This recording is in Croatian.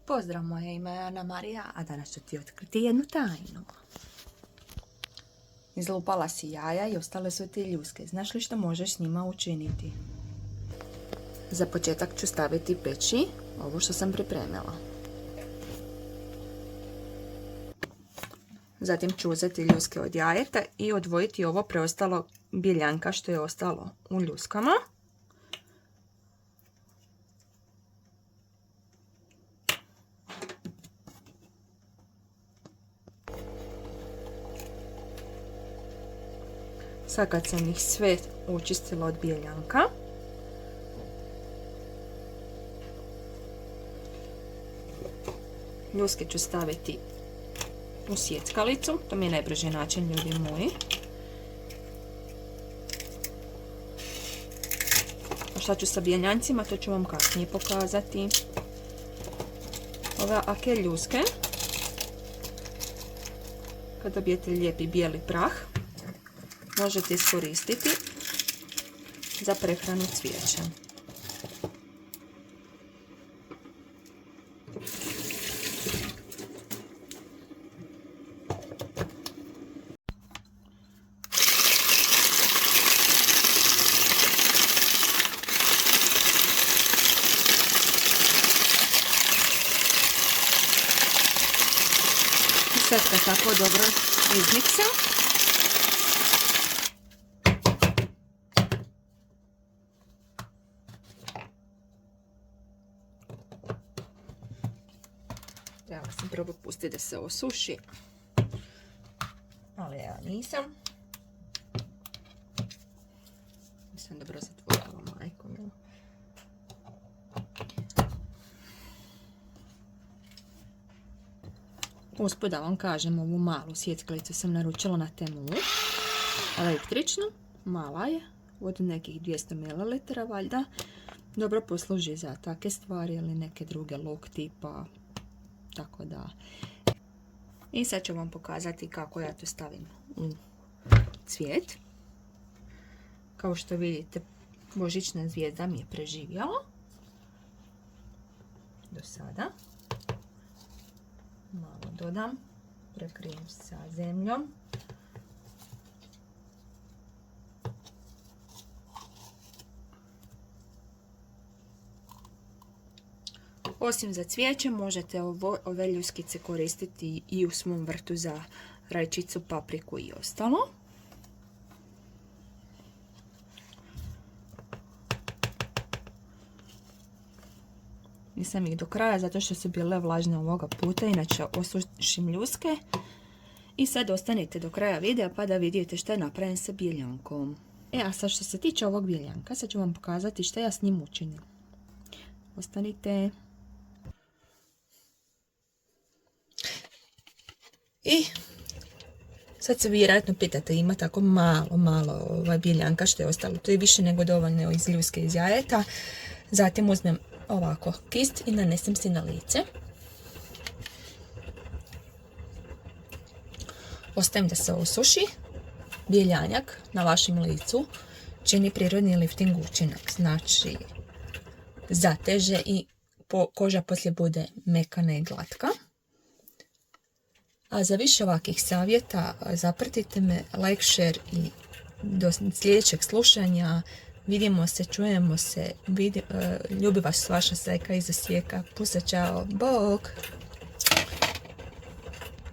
Pozdrav, moje ime je Ana Marija, a danas ću ti otkriti jednu tajnu. Izlupala si jaja i ostale su ti ljuske. Znaš li što možeš s njima učiniti? Za početak ću staviti peći ovo što sam pripremila. Zatim ću uzeti ljuske od jajeta i odvojiti ovo preostalo bjeljanka što je ostalo u ljuskama. Sad kad sam ih sve očistila od bjeljanka, ljuske ću staviti u sjeckalicu, to mi je najbrži način, ljudi moji. A šta ću sa bjeljancima, to ću vam kasnije pokazati. Ove ake ljuske, kad dobijete lijepi bijeli prah, možete iskoristiti za prehranu cvijeća. I sad kad tako dobro izmiksam, trebala sam prvo pustiti da se osuši, ali ja nisam. Nisam dobro zatvorila, majko mila. Usput da vam kažem, ovu malu sjeckalicu sam naručila na Temu, električnu, mala je, od nekih 200 ml valjda. Dobro posluži za takve stvari ili neke druge lok tipa, tako da. I sad ću vam pokazati kako ja to stavim u cvijet. Kao što vidite, božićna zvijezda mi je preživjela do sada. Malo dodam, prekrijem sa zemljom. Osim za cvijeće, možete ove ljuskice koristiti i u svom vrtu za rajčicu, papriku i ostalo. Nisam ih do kraja zato što su bile vlažne ovoga puta, inače osušim ljuske. I sad ostanite do kraja videa pa da vidite što je napravljen sa bjeljankom. A sad što se tiče ovog bjeljanka, sad ću vam pokazati što ja s njim učinim. Ostanite. I sad se vjerojatno pitate, ima tako malo bjeljanka što je ostalo. To je više nego dovoljno iz ljuske iz jajeta. Zatim uzmem ovako kist i nanesem si na lice. Ostavim da se osuši. Bjeljanjak na vašem licu čini prirodni lifting učinak. Znači, zateže i koža poslije bude mekana i glatka. A za više ovakvih savjeta zapratite me, like, share i do sljedećeg slušanja. Vidimo se, čujemo se, ljubi vas vaša Seka iz Osijeka. Pusa, čao, bok!